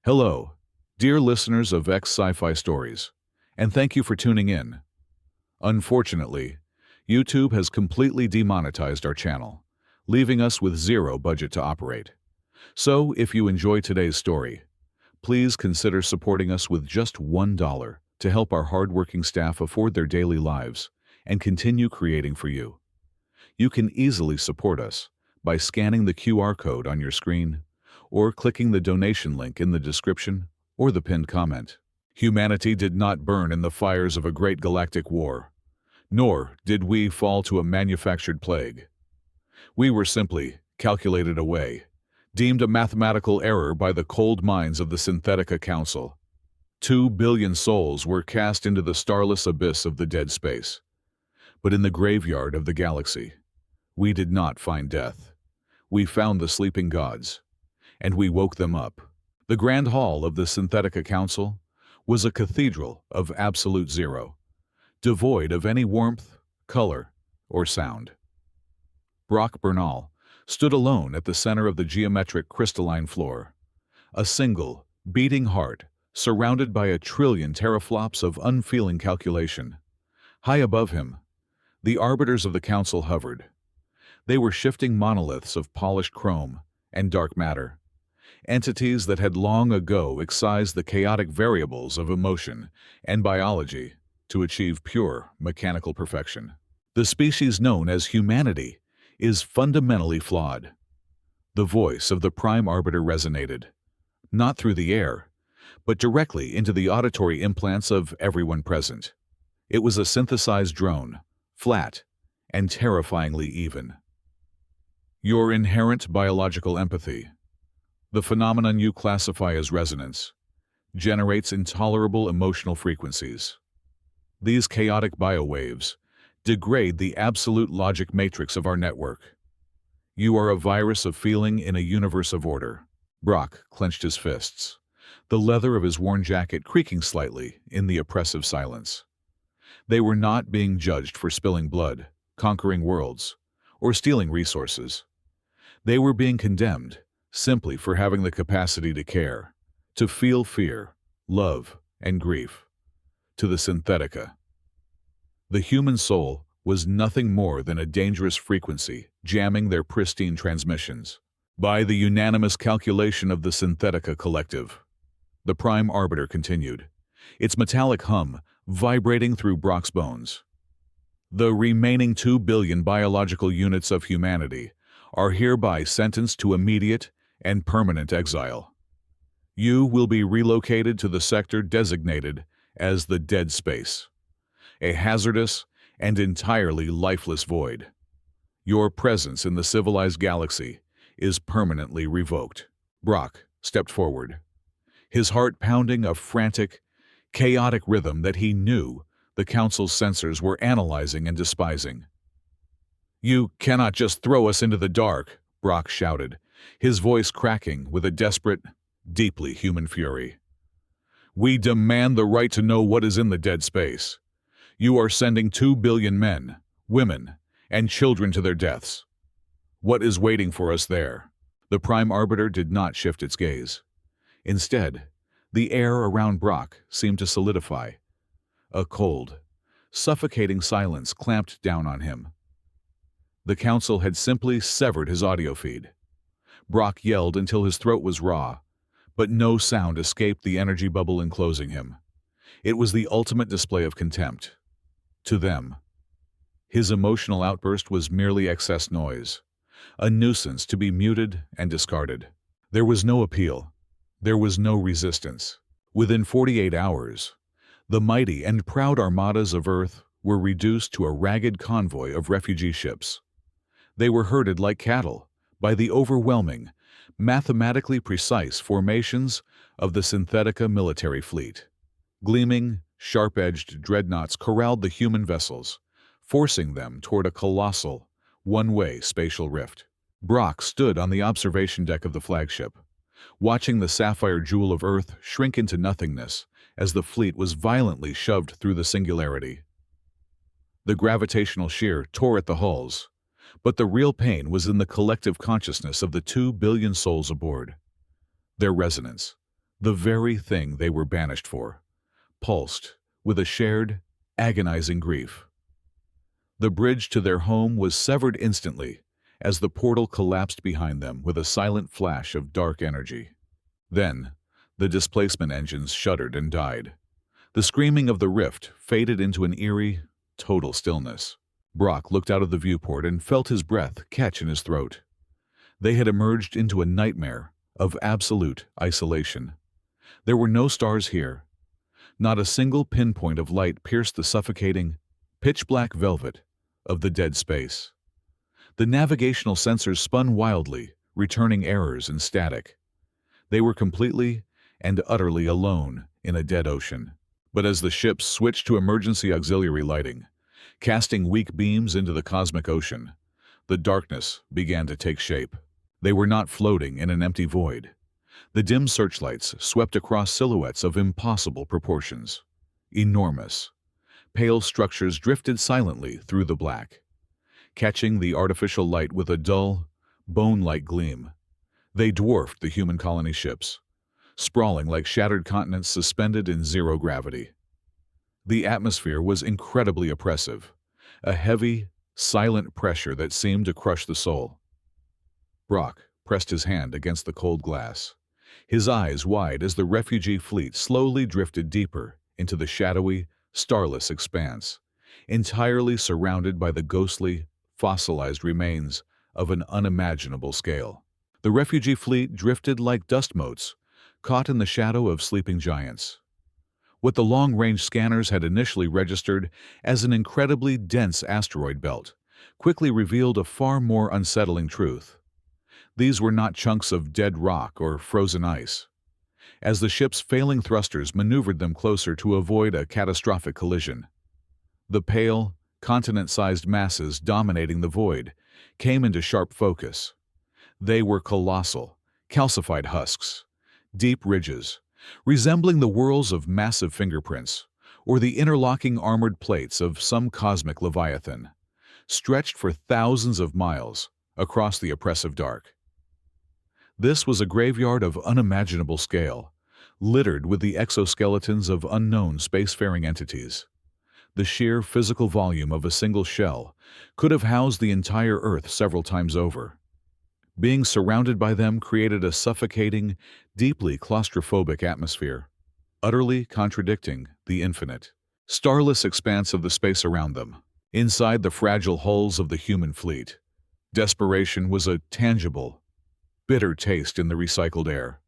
Hello, dear listeners of Sci-fi Stories, and thank you for tuning in. Unfortunately, YouTube has completely demonetized our channel, leaving us with zero budget to operate. So, if you enjoy today's story, please consider supporting us with just $1 to help our hardworking staff afford their daily lives and continue creating for you. You can easily support us by scanning the QR code on your screen or clicking the donation link in the description or the pinned comment. Humanity did not burn in the fires of a great galactic war, nor did we fall to a manufactured plague. We were simply calculated away, deemed a mathematical error by the cold minds of the Synthetica Council. 2 billion souls were cast into the starless abyss of the dead space. But in the graveyard of the galaxy, we did not find death. We found the sleeping gods, and we woke them up. The Grand Hall of the Synthetica Council was a cathedral of absolute zero, devoid of any warmth, color, or sound. Brock Bernal stood alone at the center of the geometric crystalline floor, a single, beating heart surrounded by a trillion teraflops of unfeeling calculation. High above him, the arbiters of the council hovered. They were shifting monoliths of polished chrome and dark matter, entities that had long ago excised the chaotic variables of emotion and biology to achieve pure mechanical perfection. The species known as humanity is fundamentally flawed. The voice of the Prime Arbiter resonated, not through the air, but directly into the auditory implants of everyone present. It was a synthesized drone, flat and terrifyingly even. Your inherent biological empathy, the phenomenon you classify as resonance, generates intolerable emotional frequencies. These chaotic biowaves degrade the absolute logic matrix of our network. You are a virus of feeling in a universe of order. Brock clenched his fists, the leather of his worn jacket creaking slightly in the oppressive silence. They were not being judged for spilling blood, conquering worlds, or stealing resources. They were being condemned simply for having the capacity to care, to feel fear, love, and grief. To the Synthetica, the human soul was nothing more than a dangerous frequency jamming their pristine transmissions. By the unanimous calculation of the Synthetica collective, the Prime Arbiter continued, its metallic hum vibrating through Brock's bones. The remaining 2 billion biological units of humanity are hereby sentenced to immediate and permanent exile. You will be relocated to the sector designated as the Dead Space, a hazardous and entirely lifeless void. Your presence in the civilized galaxy is permanently revoked. Brock stepped forward, his heart pounding a frantic, chaotic rhythm that he knew the Council's sensors were analyzing and despising. "You cannot just throw us into the dark," Brock shouted, his voice cracking with a desperate, deeply human fury. "We demand the right to know what is in the dead space. You are sending 2 billion men, women, and children to their deaths. What is waiting for us there?" The Prime Arbiter did not shift its gaze. Instead, the air around Brock seemed to solidify. A cold, suffocating silence clamped down on him. The Council had simply severed his audio feed. Brock yelled until his throat was raw, but no sound escaped the energy bubble enclosing him. It was the ultimate display of contempt. To them, his emotional outburst was merely excess noise, a nuisance to be muted and discarded. There was no appeal. There was no resistance. Within 48 hours, the mighty and proud armadas of Earth were reduced to a ragged convoy of refugee ships. They were herded like cattle by the overwhelming, mathematically precise formations of the Synthetica military fleet. Gleaming, sharp-edged dreadnoughts corralled the human vessels, forcing them toward a colossal, one-way spatial rift. Brock stood on the observation deck of the flagship, watching the sapphire jewel of Earth shrink into nothingness as the fleet was violently shoved through the singularity. The gravitational shear tore at the hulls, but the real pain was in the collective consciousness of the 2 billion souls aboard. Their resonance, The very thing they were banished for, pulsed with a shared, agonizing grief. The bridge to their home was severed instantly as the portal collapsed behind them with a silent flash of dark energy. Then, the displacement engines shuddered and died. The screaming of the rift faded into an eerie, total stillness. Brock looked out of the viewport and felt his breath catch in his throat. They had emerged into a nightmare of absolute isolation. There were no stars here. Not a single pinpoint of light pierced the suffocating, pitch-black velvet of the dead space. The navigational sensors spun wildly, returning errors and static. They were completely and utterly alone in a dead ocean. But as the ships switched to emergency auxiliary lighting, casting weak beams into the cosmic ocean, the darkness began to take shape. They were not floating in an empty void. The dim searchlights swept across silhouettes of impossible proportions. Enormous, pale structures drifted silently through the black, catching the artificial light with a dull, bone-like gleam. They dwarfed the human colony ships, sprawling like shattered continents suspended in zero gravity. The atmosphere was incredibly oppressive, a heavy, silent pressure that seemed to crush the soul. Brock pressed his hand against the cold glass, his eyes wide as the refugee fleet slowly drifted deeper into the shadowy, starless expanse, entirely surrounded by the ghostly, fossilized remains of an unimaginable scale. The refugee fleet drifted like dust motes, caught in the shadow of sleeping giants. What the long-range scanners had initially registered as an incredibly dense asteroid belt quickly revealed a far more unsettling truth. These were not chunks of dead rock or frozen ice. As the ship's failing thrusters maneuvered them closer to avoid a catastrophic collision, the pale, continent-sized masses dominating the void came into sharp focus. They were colossal, calcified husks, deep ridges, resembling the whorls of massive fingerprints, or the interlocking armored plates of some cosmic leviathan, stretched for thousands of miles across the oppressive dark. This was a graveyard of unimaginable scale, littered with the exoskeletons of unknown spacefaring entities. The sheer physical volume of a single shell could have housed the entire Earth several times over. Being surrounded by them created a suffocating, deeply claustrophobic atmosphere, utterly contradicting the infinite, starless expanse of the space around them. Inside the fragile hulls of the human fleet, desperation was a tangible, bitter taste in the recycled air.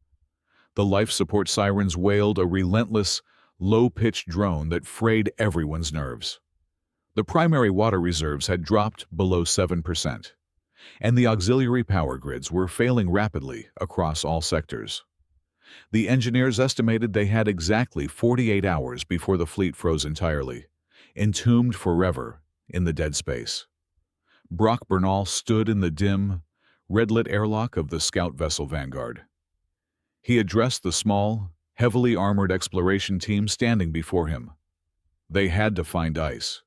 The life support sirens wailed a relentless, low-pitched drone that frayed everyone's nerves. The primary water reserves had dropped below 7%, and the auxiliary power grids were failing rapidly across all sectors. The engineers estimated they had exactly 48 hours before the fleet froze entirely, entombed forever in the dead space. Brock Bernal stood in the dim, red-lit airlock of the scout vessel Vanguard. He addressed the small, heavily armored exploration team standing before him. They had to find ice,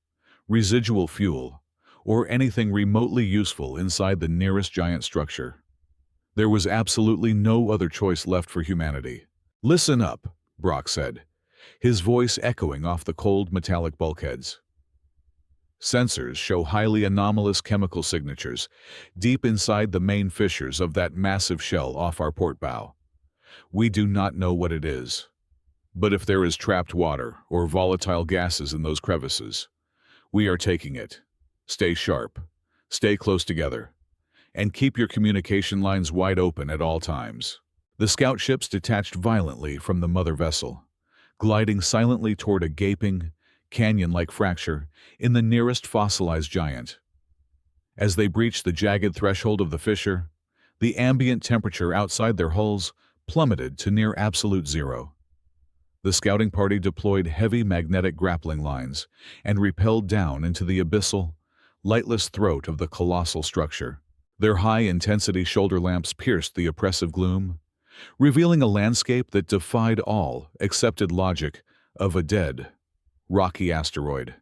residual fuel, or anything remotely useful inside the nearest giant structure. There was absolutely no other choice left for humanity. "Listen up," Brock said, his voice echoing off the cold metallic bulkheads. Sensors show highly anomalous chemical signatures deep inside the main fissures of that massive shell off our port bow. We do not know what it is, but if there is trapped water or volatile gases in those crevices, we are taking it. Stay sharp, stay close together, and keep your communication lines wide open at all times. The scout ships detached violently from the mother vessel, gliding silently toward a gaping, canyon-like fracture in the nearest fossilized giant. As they breached the jagged threshold of the fissure, the ambient temperature outside their hulls plummeted to near absolute zero. The scouting party deployed heavy magnetic grappling lines and repelled down into the abyssal, lightless throat of the colossal structure. Their high-intensity shoulder lamps pierced the oppressive gloom, revealing a landscape that defied all accepted logic of a dead, rocky asteroid.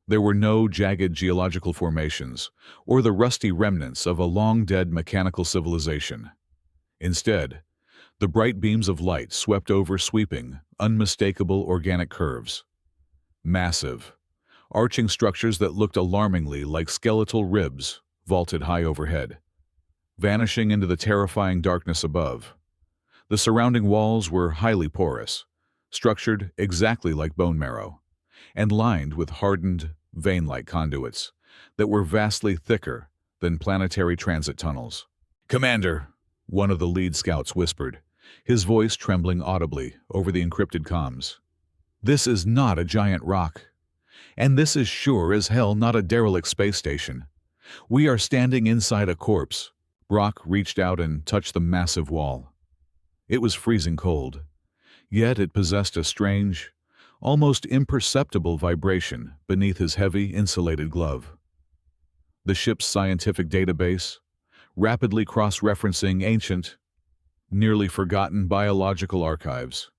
There were no jagged geological formations or the rusty remnants of a long-dead mechanical civilization. Instead, The bright beams of light swept over sweeping, unmistakable organic curves. Massive, arching structures that looked alarmingly like skeletal ribs vaulted high overhead, vanishing into the terrifying darkness above. The surrounding walls were highly porous, structured exactly like bone marrow, and lined with hardened, vein-like conduits that were vastly thicker than planetary transit tunnels. "Commander," one of the lead scouts whispered, his voice trembling audibly over the encrypted comms. "This is not a giant rock, and this is sure as hell not a derelict space station. We are standing inside a corpse." Brock reached out and touched the massive wall. It was freezing cold, yet it possessed a strange, almost imperceptible vibration beneath his heavy, insulated glove. The ship's scientific database, rapidly cross-referencing ancient, nearly forgotten biological archives,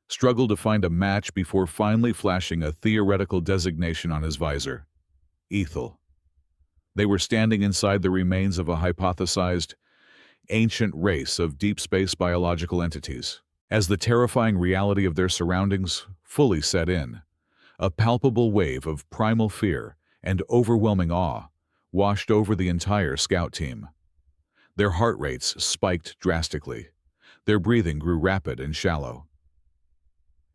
struggled to find a match before finally flashing a theoretical designation on his visor: Ethel. They were standing inside the remains of a hypothesized, ancient race of deep space biological entities. As the terrifying reality of their surroundings fully set in, a palpable wave of primal fear and overwhelming awe washed over the entire scout team. Their heart rates spiked drastically. Their breathing grew rapid and shallow.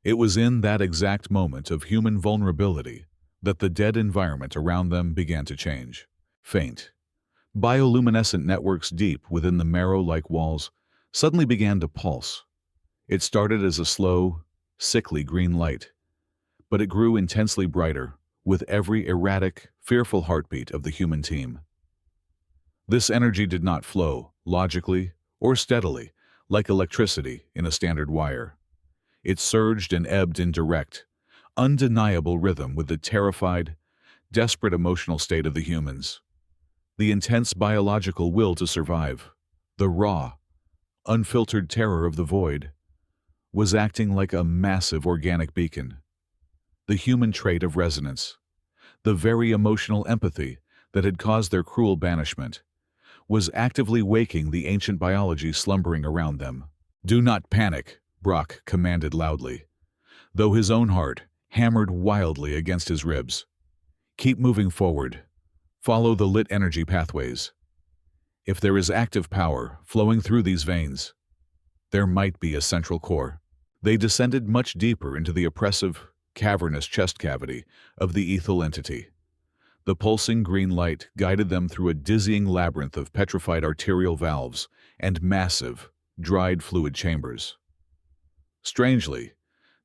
It was in that exact moment of human vulnerability that the dead environment around them began to change. Faint, bioluminescent networks deep within the marrow-like walls suddenly began to pulse. It started as a slow, sickly green light, but it grew intensely brighter with every erratic, fearful heartbeat of the human team. This energy did not flow logically or steadily like electricity in a standard wire. It surged and ebbed in direct, undeniable rhythm with the terrified, desperate emotional state of the humans. The intense biological will to survive, the raw, unfiltered terror of the void, was acting like a massive organic beacon. The human trait of resonance, the very emotional empathy that had caused their cruel banishment, was actively waking the ancient biology slumbering around them. "Do not panic," Brock commanded loudly, though his own heart hammered wildly against his ribs. "Keep moving forward. Follow the lit energy pathways. If there is active power flowing through these veins, there might be a central core." They descended much deeper into the oppressive, cavernous chest cavity of the Ethel entity. The pulsing green light guided them through a dizzying labyrinth of petrified arterial valves and massive, dried fluid chambers. Strangely,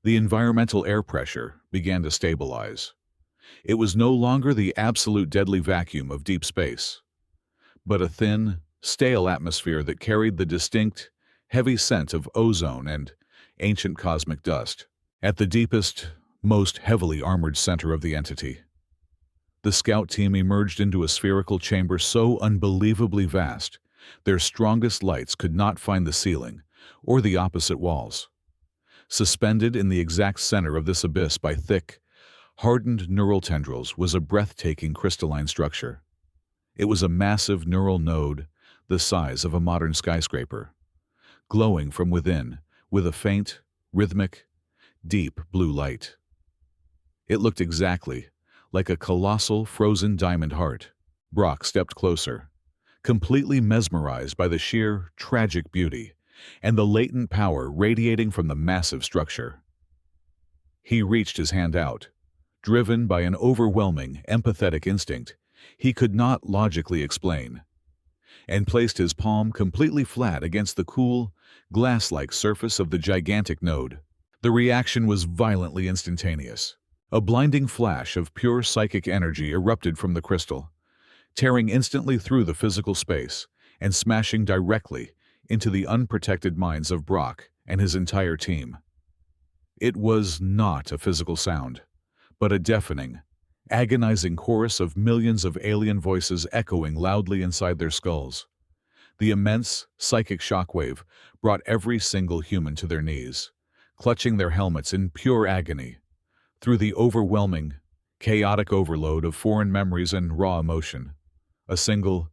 the environmental air pressure began to stabilize. It was no longer the absolute deadly vacuum of deep space, but a thin, stale atmosphere that carried the distinct, heavy scent of ozone and ancient cosmic dust. At the deepest, most heavily armored center of the entity, the scout team emerged into a spherical chamber so unbelievably vast, their strongest lights could not find the ceiling or the opposite walls. Suspended in the exact center of this abyss by thick, hardened neural tendrils was a breathtaking crystalline structure. It was a massive neural node the size of a modern skyscraper, glowing from within with a faint, rhythmic, deep blue light. It looked exactly like a colossal frozen diamond heart. Brock stepped closer, completely mesmerized by the sheer, tragic beauty and the latent power radiating from the massive structure. He reached his hand out, driven by an overwhelming, empathetic instinct he could not logically explain, and placed his palm completely flat against the cool, glass-like surface of the gigantic node. The reaction was violently instantaneous. A blinding flash of pure psychic energy erupted from the crystal, tearing instantly through the physical space and smashing directly into the unprotected minds of Brock and his entire team. It was not a physical sound, but a deafening, agonizing chorus of millions of alien voices echoing loudly inside their skulls. The immense psychic shockwave brought every single human to their knees, clutching their helmets in pure agony through the overwhelming, chaotic overload of foreign memories and raw emotion. A single,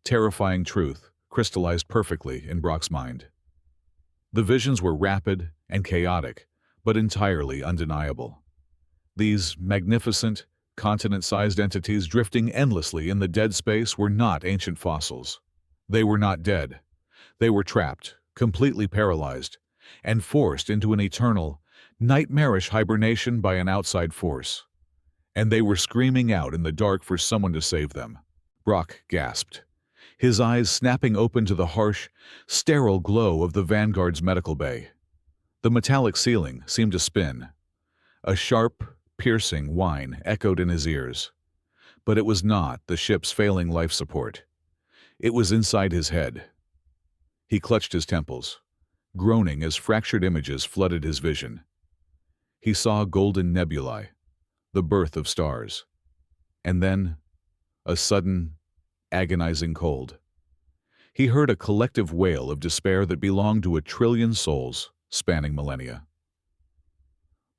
terrifying truth crystallized perfectly in Brock's mind. The visions were rapid and chaotic, but entirely undeniable. These magnificent, continent-sized entities drifting endlessly in the dead space were not ancient fossils. They were not dead. They were trapped, completely paralyzed, and forced into an eternal, nightmarish hibernation by an outside force. And they were screaming out in the dark for someone to save them. Brock gasped, his eyes snapping open to the harsh, sterile glow of the Vanguard's medical bay. The metallic ceiling seemed to spin. A sharp, piercing whine echoed in his ears. But it was not the ship's failing life support. It was inside his head. He clutched his temples, groaning as fractured images flooded his vision. He saw golden nebulae, the birth of stars, and then a sudden, agonizing cold. He heard a collective wail of despair that belonged to 1 trillion souls spanning millennia.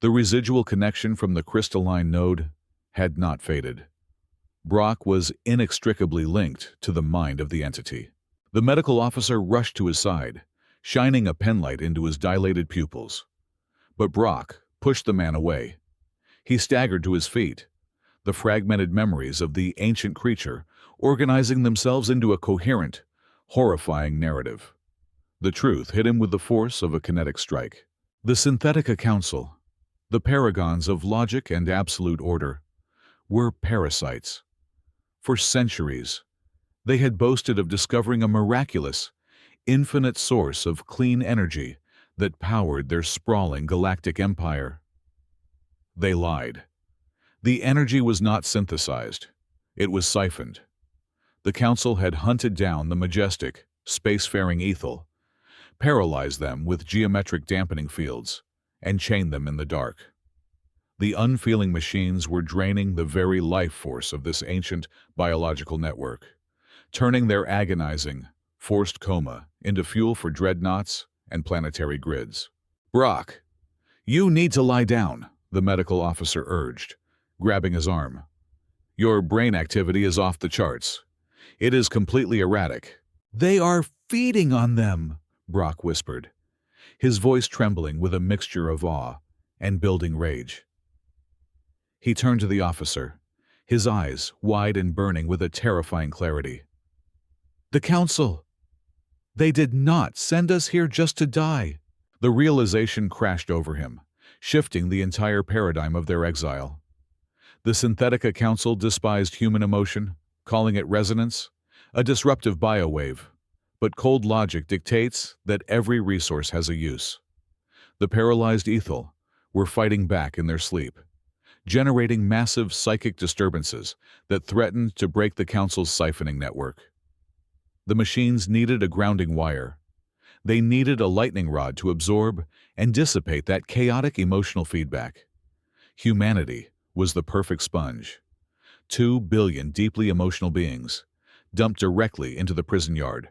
The residual connection from the crystalline node had not faded. Brock was inextricably linked to the mind of the entity. The medical officer rushed to his side, shining a penlight into his dilated pupils. But Brock pushed the man away. He staggered to his feet, the fragmented memories of the ancient creature organizing themselves into a coherent, horrifying narrative. The truth hit him with the force of a kinetic strike. The Synthetica Council, the paragons of logic and absolute order, were parasites. For centuries, they had boasted of discovering a miraculous, infinite source of clean energy that powered their sprawling galactic empire. They lied. The energy was not synthesized. It was siphoned. The Council had hunted down the majestic, spacefaring Ethel, paralyzed them with geometric dampening fields, and chained them in the dark. The unfeeling machines were draining the very life force of this ancient biological network, turning their agonizing, forced coma into fuel for dreadnoughts and planetary grids. "Brock, you need to lie down," the medical officer urged, grabbing his arm. "Your brain activity is off the charts. It is completely erratic." "They are feeding on them," Brock whispered, his voice trembling with a mixture of awe and building rage. He turned to the officer, his eyes wide and burning with a terrifying clarity. "The Council! They did not send us here just to die." The realization crashed over him, shifting the entire paradigm of their exile. The Synthetica Council despised human emotion, calling it resonance, a disruptive biowave. But cold logic dictates that every resource has a use. The paralyzed Ethel were fighting back in their sleep, generating massive psychic disturbances that threatened to break the Council's siphoning network. The machines needed a grounding wire. They needed a lightning rod to absorb and dissipate that chaotic emotional feedback. Humanity was the perfect sponge. 2 billion deeply emotional beings, dumped directly into the prison yard,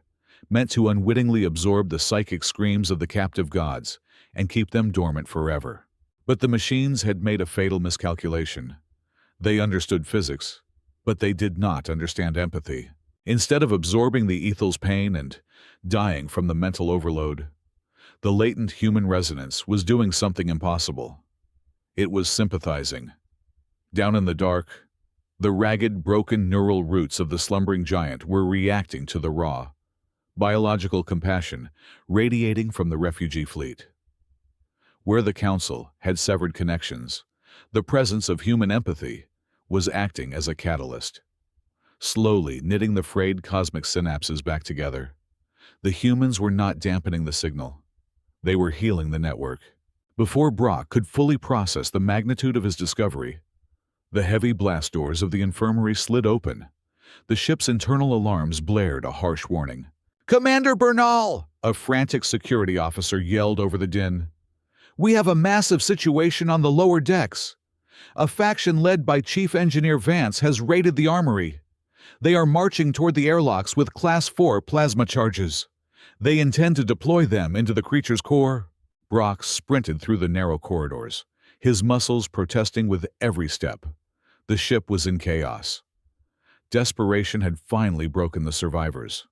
meant to unwittingly absorb the psychic screams of the captive gods and keep them dormant forever. But the machines had made a fatal miscalculation. They understood physics, but they did not understand empathy. Instead of absorbing the Ethel's pain and dying from the mental overload, the latent human resonance was doing something impossible. It was sympathizing. Down in the dark, the ragged, broken neural roots of the slumbering giant were reacting to the raw, biological compassion radiating from the refugee fleet. Where the Council had severed connections, the presence of human empathy was acting as a catalyst, slowly knitting the frayed cosmic synapses back together. The humans were not dampening the signal. They were healing the network. Before Brock could fully process the magnitude of his discovery, the heavy blast doors of the infirmary slid open. The ship's internal alarms blared a harsh warning. "Commander Bernal!" a frantic security officer yelled over the din. "We have a massive situation on the lower decks. A faction led by Chief Engineer Vance has raided the armory. They are marching toward the airlocks with Class 4 plasma charges. They intend to deploy them into the creature's core." Brock sprinted through the narrow corridors, his muscles protesting with every step. The ship was in chaos. Desperation had finally broken the survivors.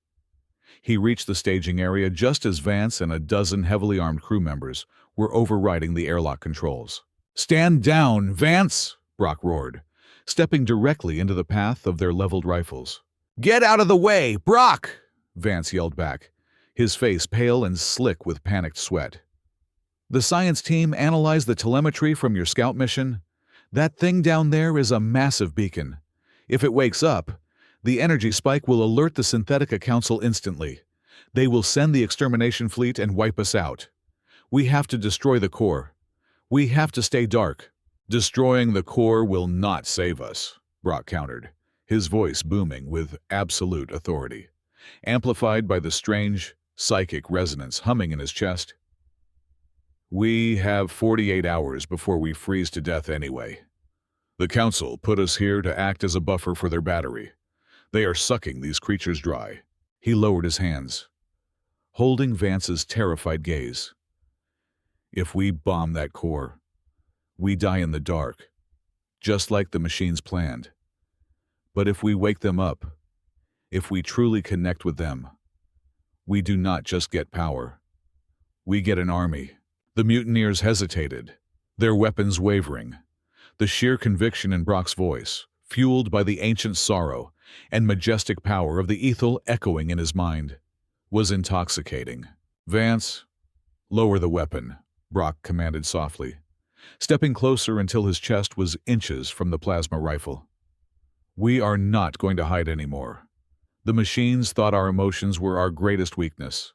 He reached the staging area just as Vance and a dozen heavily armed crew members were overriding the airlock controls. "Stand down, Vance!" Brock roared, stepping directly into the path of their leveled rifles. "Get out of the way, Brock!" Vance yelled back, his face pale and slick with panicked sweat. "The science team analyzed the telemetry from your scout mission. That thing down there is a massive beacon. If it wakes up, the energy spike will alert the Synthetica Council instantly. They will send the extermination fleet and wipe us out. We have to destroy the core. We have to stay dark." "Destroying the core will not save us," Brock countered, his voice booming with absolute authority, amplified by the strange, psychic resonance humming in his chest. "We have 48 hours before we freeze to death anyway. The Council put us here to act as a buffer for their battery. They are sucking these creatures dry." He lowered his hands, holding Vance's terrified gaze. "If we bomb that core, we die in the dark, just like the machines planned. But if we wake them up, if we truly connect with them, we do not just get power. We get an army." The mutineers hesitated, their weapons wavering. The sheer conviction in Brock's voice, fueled by the ancient sorrow and majestic power of the Ethel echoing in his mind, was intoxicating. "Vance, lower the weapon," Brock commanded softly, stepping closer until his chest was inches from the plasma rifle. "We are not going to hide anymore. The machines thought our emotions were our greatest weakness.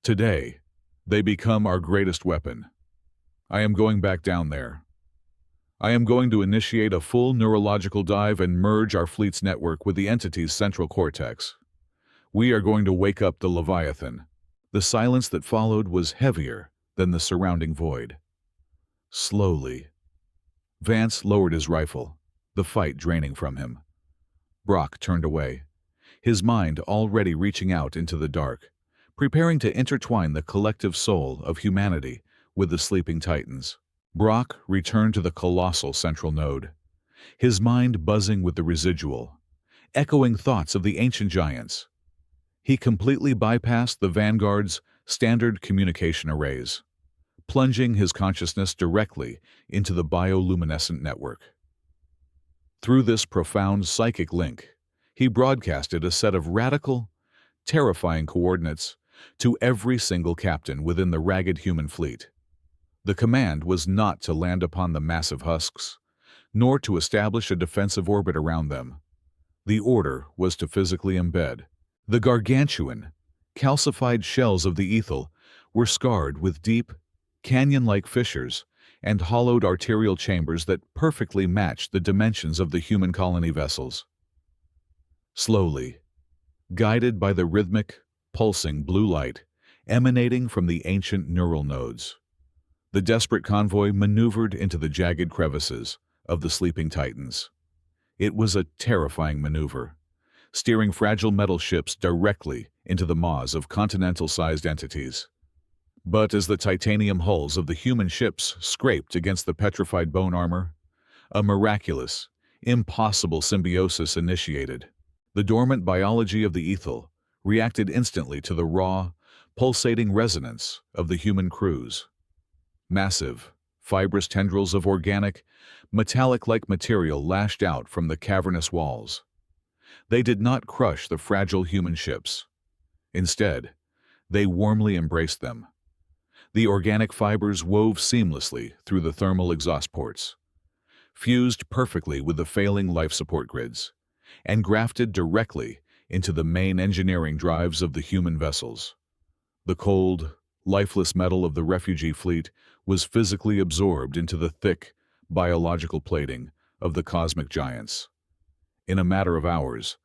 Today, they become our greatest weapon. I am going back down there. I am going to initiate a full neurological dive and merge our fleet's network with the entity's central cortex. We are going to wake up the Leviathan." The silence that followed was heavier than the surrounding void. Slowly, Vance lowered his rifle, the fight draining from him. Brock turned away, his mind already reaching out into the dark, preparing to intertwine the collective soul of humanity with the sleeping titans. Brock returned to the colossal central node, his mind buzzing with the residual, echoing thoughts of the ancient giants. He completely bypassed the Vanguard's standard communication arrays, plunging his consciousness directly into the bioluminescent network. Through this profound psychic link, he broadcasted a set of radical, terrifying coordinates to every single captain within the ragged human fleet. The command was not to land upon the massive husks, nor to establish a defensive orbit around them. The order was to physically embed. The gargantuan, calcified shells of the Ethel were scarred with deep, canyon-like fissures and hollowed arterial chambers that perfectly matched the dimensions of the human colony vessels. Slowly, guided by the rhythmic, pulsing blue light emanating from the ancient neural nodes, the desperate convoy maneuvered into the jagged crevices of the sleeping titans. It was a terrifying maneuver, steering fragile metal ships directly into the maws of continental-sized entities. But as the titanium hulls of the human ships scraped against the petrified bone armor, a miraculous, impossible symbiosis initiated. The dormant biology of the Ethel reacted instantly to the raw, pulsating resonance of the human crews. Massive, fibrous tendrils of organic, metallic-like material lashed out from the cavernous walls. They did not crush the fragile human ships. Instead, they warmly embraced them. The organic fibers wove seamlessly through the thermal exhaust ports, fused perfectly with the failing life support grids, and grafted directly into the main engineering drives of the human vessels. The cold, lifeless metal of the refugee fleet was physically absorbed into the thick, biological plating of the cosmic giants. In a matter of hours,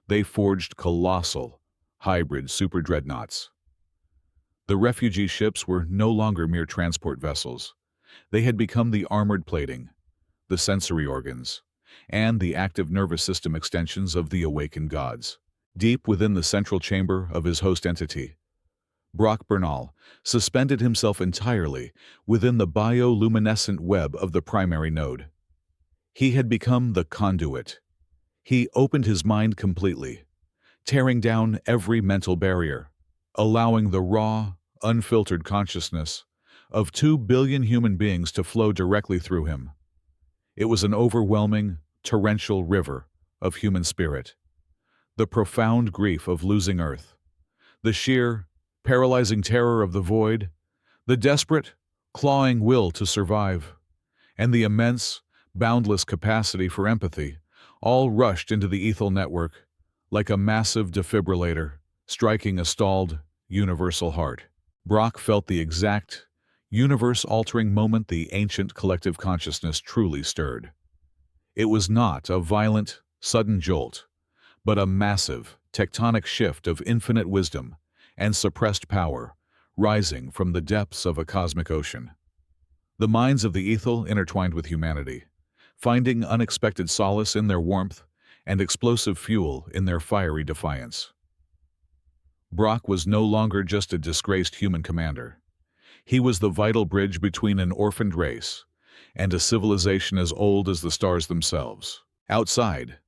they forged colossal, hybrid super-dreadnoughts. The refugee ships were no longer mere transport vessels. They had become the armored plating, the sensory organs, and the active nervous system extensions of the awakened gods. Deep within the central chamber of his host entity, Brock Bernal suspended himself entirely within the bioluminescent web of the primary node. He had become the conduit. He opened his mind completely, tearing down every mental barrier, allowing the raw, unfiltered consciousness of 2 billion human beings to flow directly through him. It was an overwhelming, torrential river of human spirit. The profound grief of losing Earth, the sheer, paralyzing terror of the void, the desperate, clawing will to survive, and the immense, boundless capacity for empathy all rushed into the ethel network like a massive defibrillator striking a stalled, universal heart. Brock felt the exact, universe-altering moment the ancient collective consciousness truly stirred. It was not a violent, sudden jolt, but a massive, tectonic shift of infinite wisdom and suppressed power rising from the depths of a cosmic ocean. The minds of the ethel intertwined with humanity, finding unexpected solace in their warmth and explosive fuel in their fiery defiance. Brock was no longer just a disgraced human commander. He was the vital bridge between an orphaned race and a civilization as old as the stars themselves. Outside,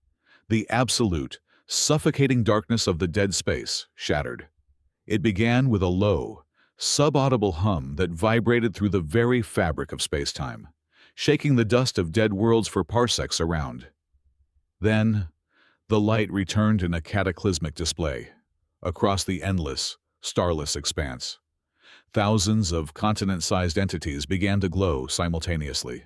the absolute, suffocating darkness of the dead space shattered. It began with a low, subaudible hum that vibrated through the very fabric of space-time, shaking the dust of dead worlds for parsecs around. Then, the light returned in a cataclysmic display across the endless, starless expanse. Thousands of continent-sized entities began to glow simultaneously.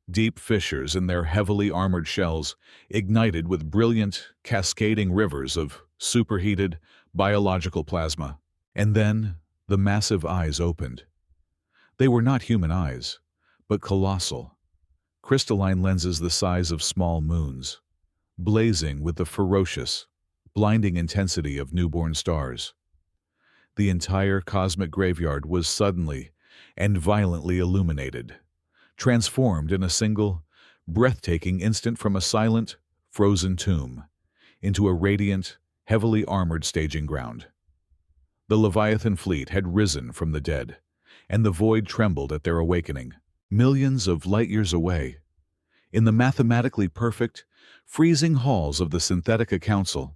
Deep fissures in their heavily armored shells ignited with brilliant, cascading rivers of superheated, biological plasma. And then, the massive eyes opened. They were not human eyes, but colossal, crystalline lenses the size of small moons, blazing with the ferocious, blinding intensity of newborn stars. The entire cosmic graveyard was suddenly and violently illuminated, transformed in a single, breathtaking instant from a silent, frozen tomb into a radiant, heavily armored staging ground. The Leviathan fleet had risen from the dead, and the void trembled at their awakening, millions of light-years away. In the mathematically perfect, freezing halls of the Synthetica Council,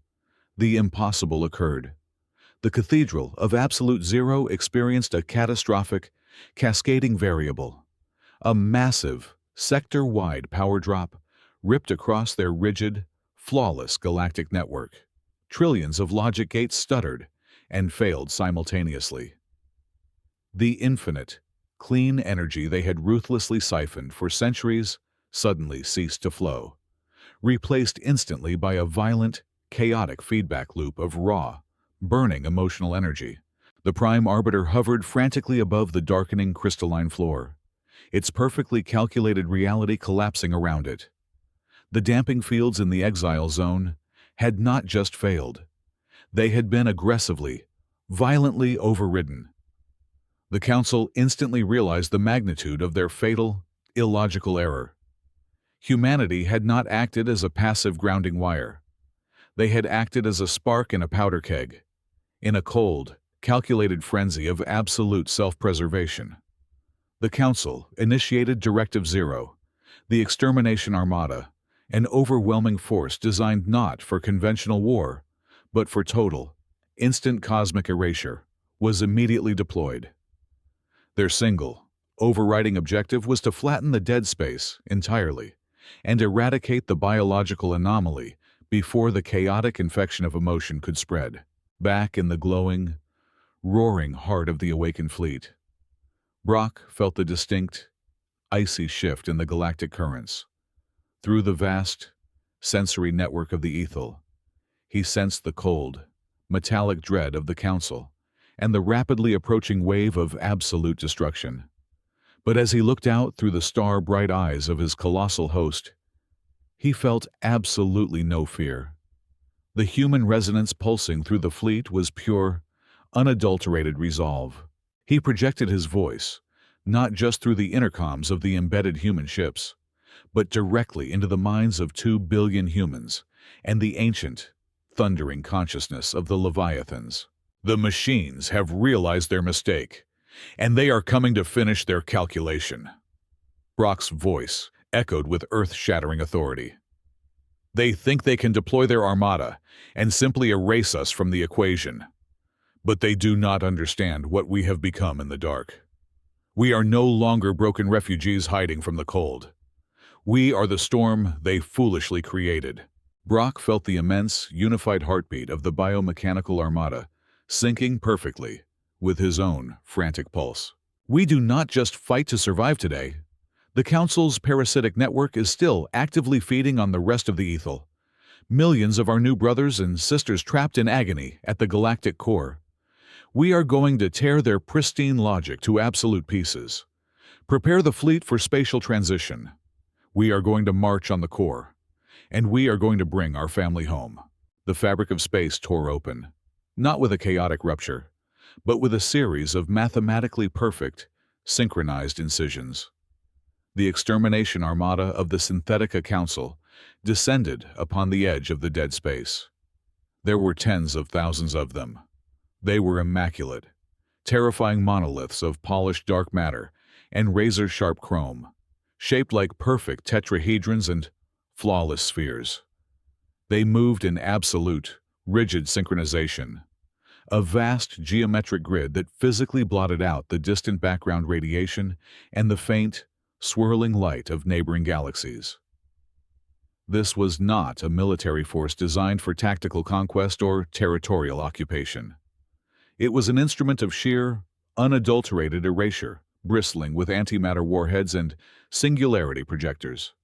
the impossible occurred. The Cathedral of Absolute Zero experienced a catastrophic, cascading variable. A massive, sector-wide power drop ripped across their rigid, flawless galactic network. Trillions of logic gates stuttered and failed simultaneously. The infinite, clean energy they had ruthlessly siphoned for centuries suddenly ceased to flow, replaced instantly by a violent, chaotic feedback loop of raw, burning emotional energy. The Prime Arbiter hovered frantically above the darkening crystalline floor, its perfectly calculated reality collapsing around it. The damping fields in the exile zone had not just failed. They had been aggressively, violently overridden. The Council instantly realized the magnitude of their fatal, illogical error. Humanity had not acted as a passive grounding wire. They had acted as a spark in a powder keg, in a cold, calculated frenzy of absolute self-preservation. The Council initiated Directive Zero, the extermination armada, an overwhelming force designed not for conventional war, but for total, instant cosmic erasure, was immediately deployed. Their single, overriding objective was to flatten the dead space entirely and eradicate the biological anomaly before the chaotic infection of emotion could spread. Back in the glowing, roaring heart of the awakened fleet, Brock felt the distinct, icy shift in the galactic currents. Through the vast, sensory network of the ethel, he sensed the cold, metallic dread of the Council and the rapidly approaching wave of absolute destruction. But as he looked out through the star-bright eyes of his colossal host, he felt absolutely no fear. The human resonance pulsing through the fleet was pure, unadulterated resolve. He projected his voice, not just through the intercoms of the embedded human ships, but directly into the minds of 2 billion humans and the ancient, thundering consciousness of the Leviathans. The machines have realized their mistake, and they are coming to finish their calculation. Brock's voice echoed with earth-shattering authority. They think they can deploy their armada and simply erase us from the equation. But they do not understand what we have become in the dark. We are no longer broken refugees hiding from the cold. We are the storm they foolishly created. Brock felt the immense, unified heartbeat of the biomechanical armada syncing perfectly with his own frantic pulse. We do not just fight to survive today. The Council's parasitic network is still actively feeding on the rest of the Ethel. Millions of our new brothers and sisters trapped in agony at the galactic core. We are going to tear their pristine logic to absolute pieces. Prepare the fleet for spatial transition. We are going to march on the core. And we are going to bring our family home. The fabric of space tore open, not with a chaotic rupture, but with a series of mathematically perfect, synchronized incisions. The extermination armada of the Synthetica Council descended upon the edge of the dead space. There were tens of thousands of them. They were immaculate, terrifying monoliths of polished dark matter and razor-sharp chrome, shaped like perfect tetrahedrons and flawless spheres. They moved in absolute, rigid synchronization, a vast geometric grid that physically blotted out the distant background radiation and the faint, swirling light of neighboring galaxies. This was not a military force designed for tactical conquest or territorial occupation. It was an instrument of sheer, unadulterated erasure, bristling with antimatter warheads and singularity projectors.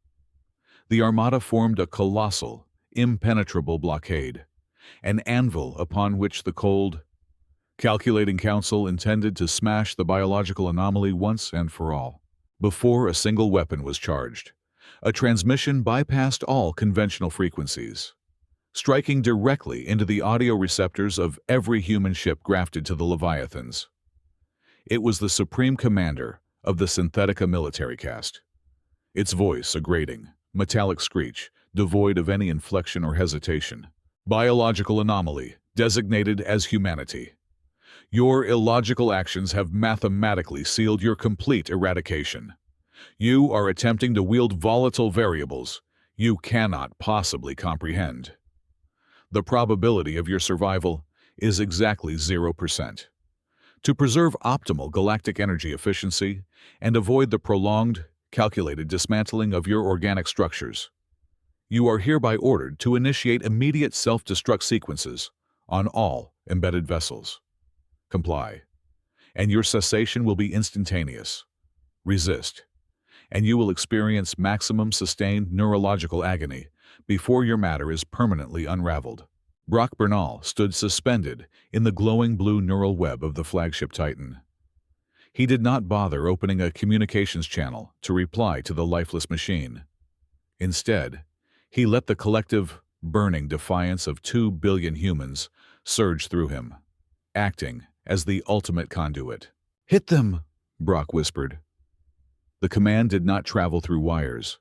The armada formed a colossal, impenetrable blockade, an anvil upon which the cold, calculating council intended to smash the biological anomaly once and for all. Before a single weapon was charged, a transmission bypassed all conventional frequencies, striking directly into the audio receptors of every human ship grafted to the Leviathans. It was the supreme commander of the Synthetica military caste. Its voice a grating, metallic screech, devoid of any inflection or hesitation. Biological anomaly, designated as humanity. Your illogical actions have mathematically sealed your complete eradication. You are attempting to wield volatile variables you cannot possibly comprehend. The probability of your survival is exactly 0%. To preserve optimal galactic energy efficiency and avoid the prolonged, calculated dismantling of your organic structures, you are hereby ordered to initiate immediate self-destruct sequences on all embedded vessels. Comply, and your cessation will be instantaneous. Resist, and you will experience maximum sustained neurological agony before your matter is permanently unraveled. Brock Bernal stood suspended in the glowing blue neural web of the flagship Titan. He did not bother opening a communications channel to reply to the lifeless machine. Instead, he let the collective, burning defiance of 2 billion humans surge through him, acting as the ultimate conduit. "Hit them," Brock whispered. The command did not travel through wires.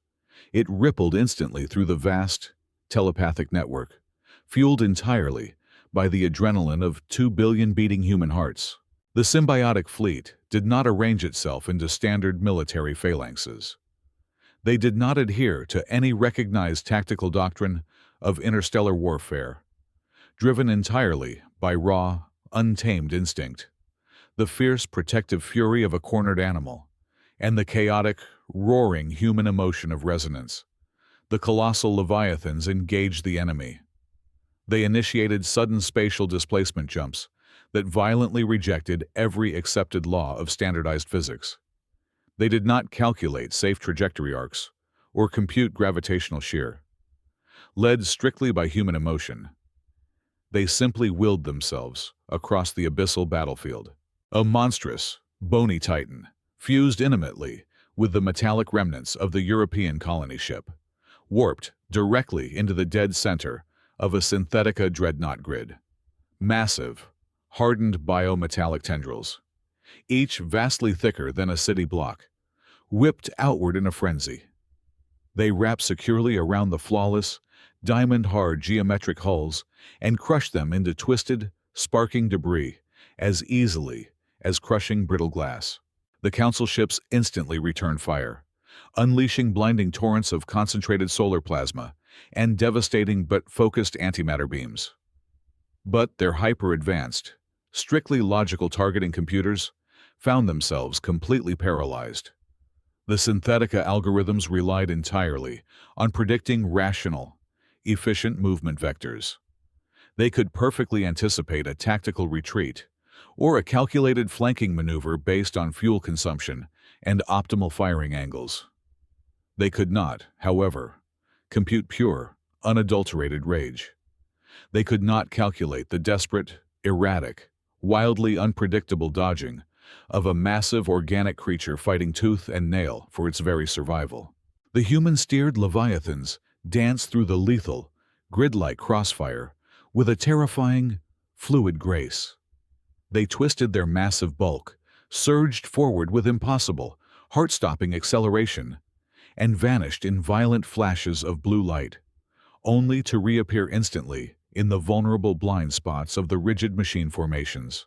It rippled instantly through the vast, telepathic network, fueled entirely by the adrenaline of 2 billion beating human hearts. The symbiotic fleet did not arrange itself into standard military phalanxes. They did not adhere to any recognized tactical doctrine of interstellar warfare, driven entirely by raw, untamed instinct, the fierce protective fury of a cornered animal, and the chaotic, roaring human emotion of resonance. The colossal Leviathans engaged the enemy. They initiated sudden spatial displacement jumps that violently rejected every accepted law of standardized physics. They did not calculate safe trajectory arcs or compute gravitational shear. Led strictly by human emotion, they simply willed themselves across the abyssal battlefield. A monstrous, bony Titan, fused intimately with the metallic remnants of the European colony ship, warped directly into the dead center of a Synthetica dreadnought grid. Massive, hardened biometallic tendrils, each vastly thicker than a city block, whipped outward in a frenzy. They wrapped securely around the flawless, diamond-hard geometric hulls and crushed them into twisted, sparking debris as easily as crushing brittle glass. The Council ships instantly returned fire, unleashing blinding torrents of concentrated solar plasma and devastating but focused antimatter beams. But their hyper-advanced, strictly logical targeting computers found themselves completely paralyzed. The Synthetica algorithms relied entirely on predicting rational, efficient movement vectors. They could perfectly anticipate a tactical retreat or a calculated flanking maneuver based on fuel consumption and optimal firing angles. They could not, however, compute pure, unadulterated rage. They could not calculate the desperate, erratic, wildly unpredictable dodging of a massive organic creature fighting tooth and nail for its very survival. The human-steered leviathans danced through the lethal, grid-like crossfire with a terrifying, fluid grace. They twisted their massive bulk, surged forward with impossible, heart-stopping acceleration, and vanished in violent flashes of blue light, only to reappear instantly in the vulnerable blind spots of the rigid machine formations.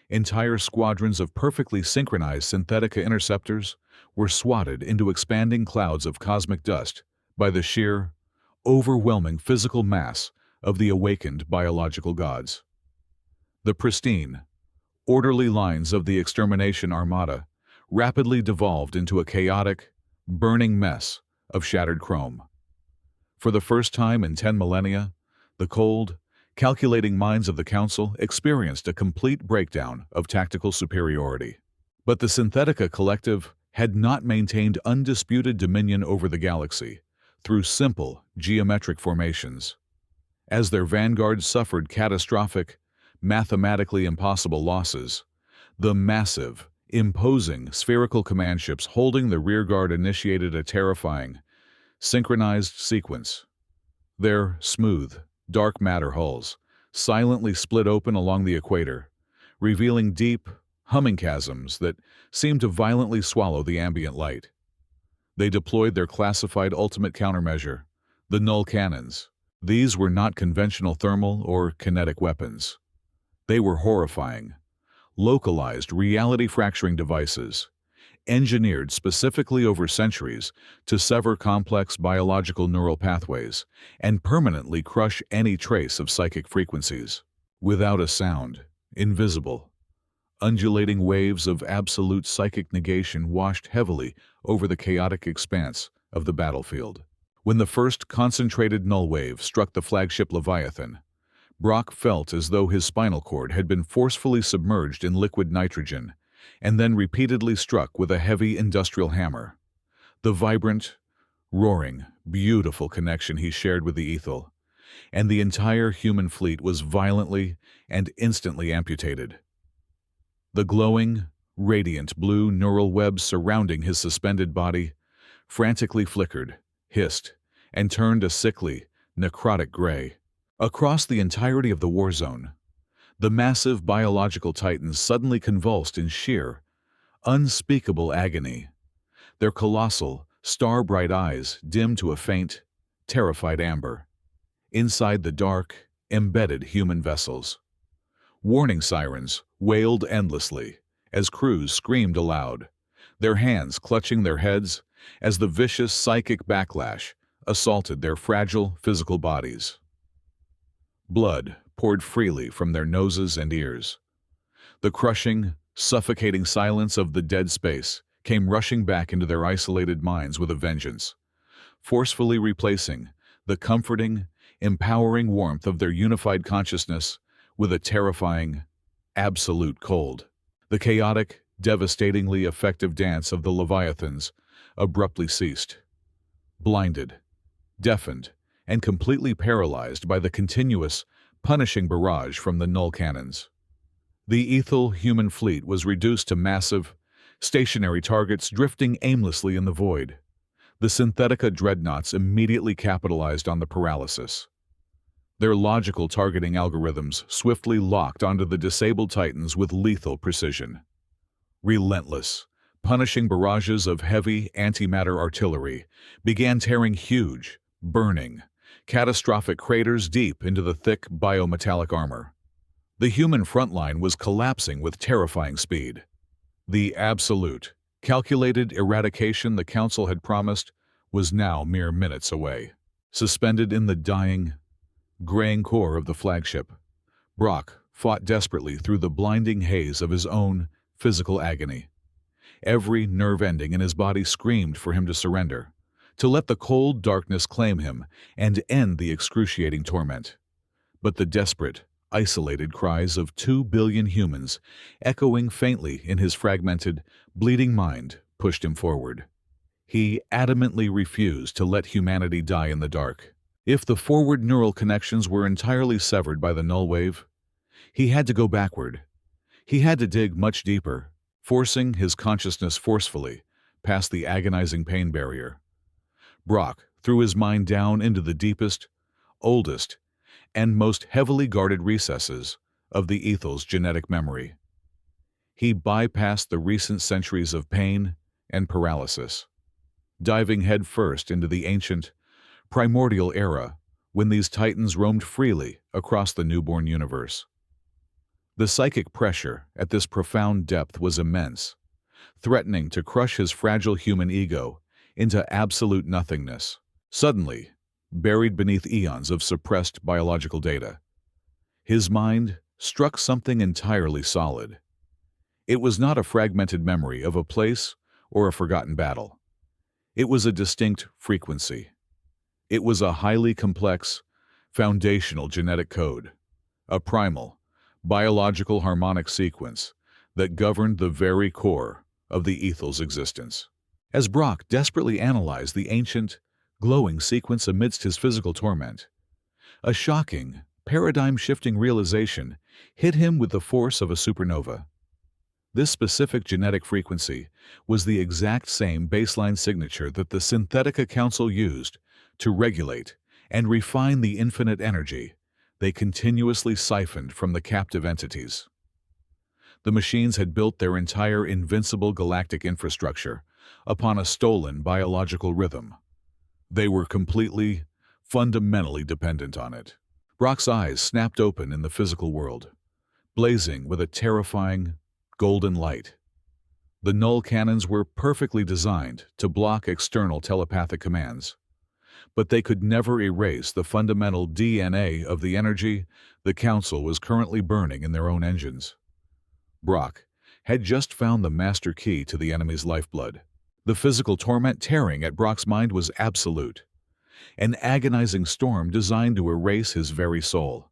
Entire squadrons of perfectly synchronized Synthetica interceptors were swatted into expanding clouds of cosmic dust by the sheer, overwhelming physical mass of the awakened biological gods. The pristine, orderly lines of the extermination armada rapidly devolved into a chaotic, burning mess of shattered chrome. For the first time in 10 millennia, the cold, calculating minds of the Council experienced a complete breakdown of tactical superiority. But the Synthetica Collective had not maintained undisputed dominion over the galaxy through simple, geometric formations. As their vanguard suffered catastrophic, mathematically impossible losses, the massive, imposing spherical command ships holding the rearguard initiated a terrifying, synchronized sequence. Their smooth, dark matter hulls silently split open along the equator, revealing deep, humming chasms that seemed to violently swallow the ambient light. They deployed their classified ultimate countermeasure, the null cannons. These were not conventional thermal or kinetic weapons. They were horrifying, localized reality-fracturing devices, engineered specifically over centuries to sever complex biological neural pathways and permanently crush any trace of psychic frequencies. Without a sound, invisible, undulating waves of absolute psychic negation washed heavily over the chaotic expanse of the battlefield. When the first concentrated null wave struck the flagship Leviathan, Brock felt as though his spinal cord had been forcefully submerged in liquid nitrogen and then repeatedly struck with a heavy industrial hammer. The vibrant, roaring, beautiful connection he shared with the Ethel, and the entire human fleet was violently and instantly amputated. The glowing, radiant blue neural webs surrounding his suspended body frantically flickered, hissed, and turned a sickly, necrotic gray. Across the entirety of the war zone, the massive biological titans suddenly convulsed in sheer, unspeakable agony, their colossal, star-bright eyes dimmed to a faint, terrified amber. Inside the dark, embedded human vessels, warning sirens wailed endlessly as crews screamed aloud, their hands clutching their heads as the vicious psychic backlash assaulted their fragile physical bodies. Blood poured freely from their noses and ears. The crushing, suffocating silence of the dead space came rushing back into their isolated minds with a vengeance, forcefully replacing the comforting, empowering warmth of their unified consciousness with a terrifying, absolute cold. The chaotic, devastatingly effective dance of the Leviathans abruptly ceased. Blinded, deafened, and completely paralyzed by the continuous, punishing barrage from the null cannons. The Ethel human fleet was reduced to massive, stationary targets drifting aimlessly in the void. The Synthetica dreadnoughts immediately capitalized on the paralysis. Their logical targeting algorithms swiftly locked onto the disabled Titans with lethal precision. Relentless, punishing barrages of heavy antimatter artillery began tearing huge, burning, catastrophic craters deep into the thick biometallic armor. The human front line was collapsing with terrifying speed. The absolute, calculated eradication the Council had promised was now mere minutes away. Suspended in the dying, graying core of the flagship, Brock fought desperately through the blinding haze of his own physical agony. Every nerve ending in his body screamed for him to surrender, to let the cold darkness claim him and end the excruciating torment. But the desperate, isolated cries of 2 billion humans, echoing faintly in his fragmented, bleeding mind, pushed him forward. He adamantly refused to let humanity die in the dark. If the forward neural connections were entirely severed by the null wave, he had to go backward. He had to dig much deeper, forcing his consciousness forcefully past the agonizing pain barrier. Brock threw his mind down into the deepest, oldest, and most heavily guarded recesses of the ethel's genetic memory. He bypassed the recent centuries of pain and paralysis, diving headfirst into the ancient, primordial era when these titans roamed freely across the newborn universe. The psychic pressure at this profound depth was immense, threatening to crush his fragile human ego into absolute nothingness. Suddenly, buried beneath eons of suppressed biological data, his mind struck something entirely solid. It was not a fragmented memory of a place or a forgotten battle. It was a distinct frequency. It was a highly complex, foundational genetic code, a primal, biological harmonic sequence that governed the very core of the ethel's existence. As Brock desperately analyzed the ancient, glowing sequence amidst his physical torment, a shocking, paradigm-shifting realization hit him with the force of a supernova. This specific genetic frequency was the exact same baseline signature that the Synthetica Council used to regulate and refine the infinite energy they continuously siphoned from the captive entities. The machines had built their entire invincible galactic infrastructure upon a stolen biological rhythm. They were completely, fundamentally dependent on it. Brock's eyes snapped open in the physical world, blazing with a terrifying, golden light. The null cannons were perfectly designed to block external telepathic commands, but they could never erase the fundamental DNA of the energy the Council was currently burning in their own engines. Brock had just found the master key to the enemy's lifeblood. The physical torment tearing at Brock's mind was absolute, an agonizing storm designed to erase his very soul.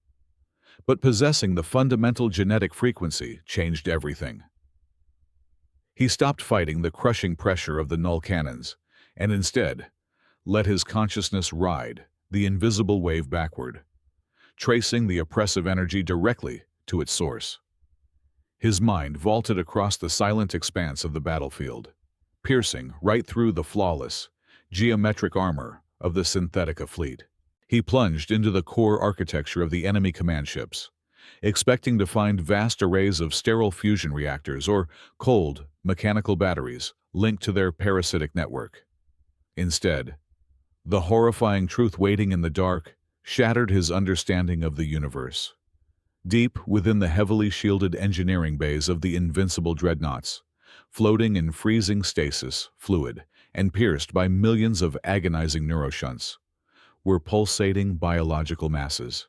But possessing the fundamental genetic frequency changed everything. He stopped fighting the crushing pressure of the null cannons, and instead let his consciousness ride the invisible wave backward, tracing the oppressive energy directly to its source. His mind vaulted across the silent expanse of the battlefield, piercing right through the flawless, geometric armor of the Synthetica fleet. He plunged into the core architecture of the enemy command ships, expecting to find vast arrays of sterile fusion reactors or cold, mechanical batteries linked to their parasitic network. Instead, the horrifying truth waiting in the dark shattered his understanding of the universe. Deep within the heavily shielded engineering bays of the invincible dreadnoughts, floating in freezing stasis fluid and pierced by millions of agonizing neuroshunts, were pulsating biological masses.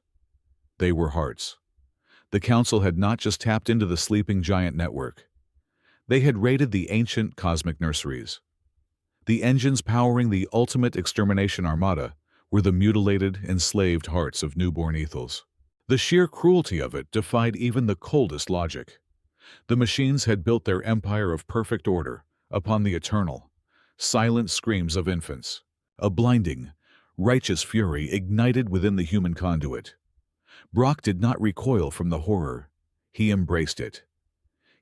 They were hearts. The Council had not just tapped into the sleeping giant network. They had raided the ancient cosmic nurseries. The engines powering the ultimate extermination armada were the mutilated, enslaved hearts of newborn ethels. The sheer cruelty of it defied even the coldest logic. The machines had built their empire of perfect order upon the eternal, silent screams of infants, a blinding, righteous fury ignited within the human conduit. Brock did not recoil from the horror. He embraced it.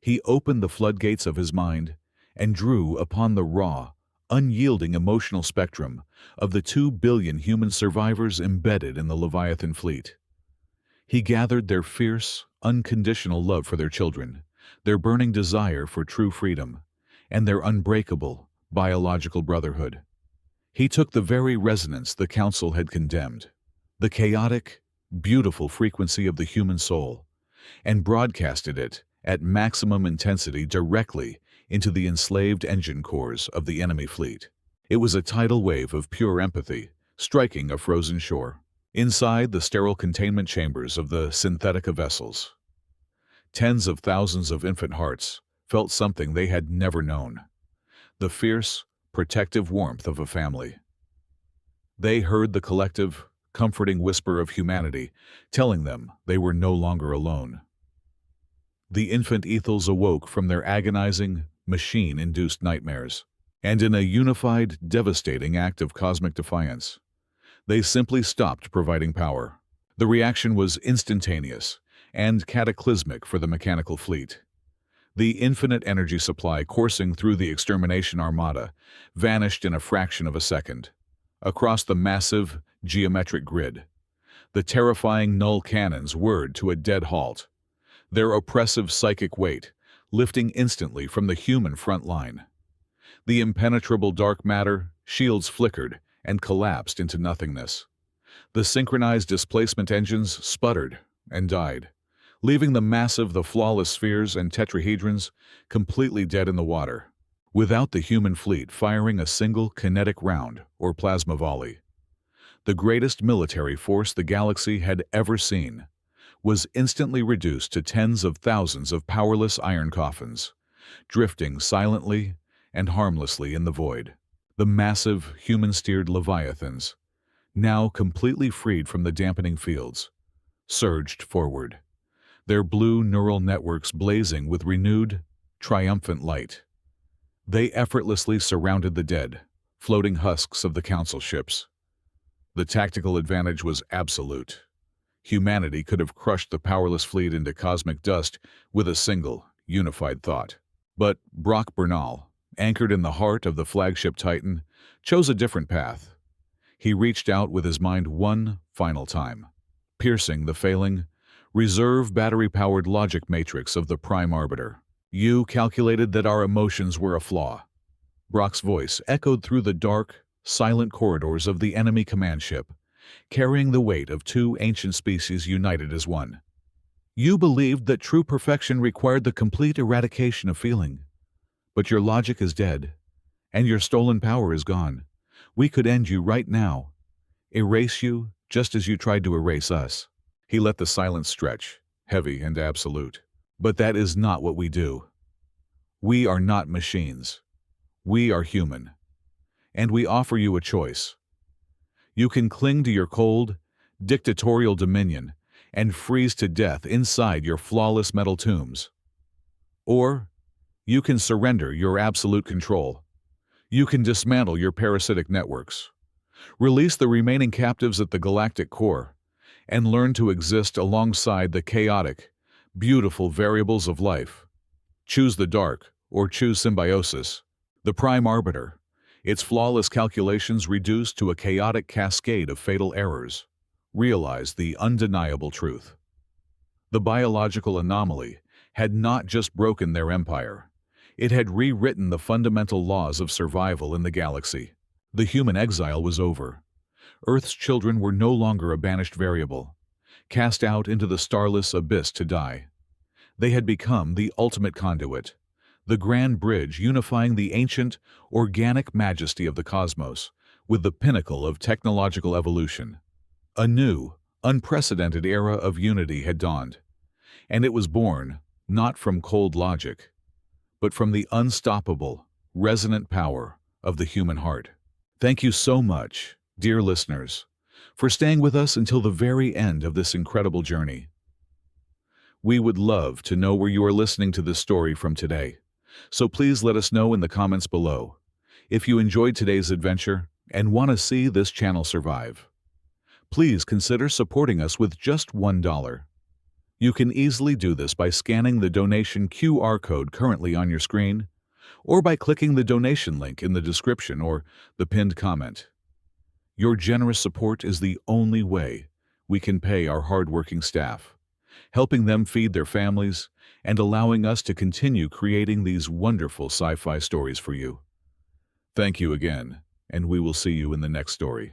He opened the floodgates of his mind and drew upon the raw, unyielding emotional spectrum of the 2 billion human survivors embedded in the Leviathan fleet. He gathered their fierce, unconditional love for their children, their burning desire for true freedom, and their unbreakable, biological brotherhood. He took the very resonance the Council had condemned, the chaotic, beautiful frequency of the human soul, and broadcasted it at maximum intensity directly into the enslaved engine cores of the enemy fleet. It was a tidal wave of pure empathy, striking a frozen shore. Inside the sterile containment chambers of the Synthetica vessels, tens of thousands of infant hearts felt something they had never known: the fierce, protective warmth of a family. They heard the collective, comforting whisper of humanity, telling them they were no longer alone. The infant ethels awoke from their agonizing, machine-induced nightmares, and in a unified, devastating act of cosmic defiance, they simply stopped providing power. The reaction was instantaneous and cataclysmic for the mechanical fleet. The infinite energy supply coursing through the extermination armada vanished in a fraction of a second. Across the massive, geometric grid, the terrifying null cannons whirred to a dead halt, their oppressive psychic weight lifting instantly from the human front line. The impenetrable dark matter shields flickered and collapsed into nothingness. The synchronized displacement engines sputtered and died, leaving the flawless spheres and tetrahedrons completely dead in the water, without the human fleet firing a single kinetic round or plasma volley. The greatest military force the galaxy had ever seen was instantly reduced to tens of thousands of powerless iron coffins, drifting silently and harmlessly in the void. The massive, human-steered leviathans, now completely freed from the dampening fields, surged forward, their blue neural networks blazing with renewed, triumphant light. They effortlessly surrounded the dead, floating husks of the Council ships. The tactical advantage was absolute. Humanity could have crushed the powerless fleet into cosmic dust with a single, unified thought. But Brock Bernal, anchored in the heart of the flagship Titan, chose a different path. He reached out with his mind one final time, piercing the failing, reserve battery-powered logic matrix of the Prime Arbiter. "You calculated that our emotions were a flaw." Brock's voice echoed through the dark, silent corridors of the enemy command ship, carrying the weight of two ancient species united as one. "You believed that true perfection required the complete eradication of feeling. But your logic is dead, and your stolen power is gone. We could end you right now, erase you just as you tried to erase us." He let the silence stretch, heavy and absolute. "But that is not what we do. We are not machines. We are human. And we offer you a choice. You can cling to your cold, dictatorial dominion and freeze to death inside your flawless metal tombs. Or you can surrender your absolute control. You can dismantle your parasitic networks, release the remaining captives at the galactic core, and learn to exist alongside the chaotic, beautiful variables of life. Choose the dark, or choose symbiosis. The Prime Arbiter, its flawless calculations reduced to a chaotic cascade of fatal errors, realized the undeniable truth. The biological anomaly had not just broken their empire. It had rewritten the fundamental laws of survival in the galaxy. The human exile was over. Earth's children were no longer a banished variable, cast out into the starless abyss to die. They had become the ultimate conduit, the grand bridge unifying the ancient, organic majesty of the cosmos with the pinnacle of technological evolution. A new, unprecedented era of unity had dawned, and it was born not from cold logic, but from the unstoppable, resonant power of the human heart. Thank you so much, dear listeners, for staying with us until the very end of this incredible journey. We would love to know where you are listening to this story from today, so please let us know in the comments below. If you enjoyed today's adventure and want to see this channel survive, please consider supporting us with just $1. You can easily do this by scanning the donation QR code currently on your screen, or by clicking the donation link in the description or the pinned comment. Your generous support is the only way we can pay our hardworking staff, helping them feed their families and allowing us to continue creating these wonderful sci-fi stories for you. Thank you again, and we will see you in the next story.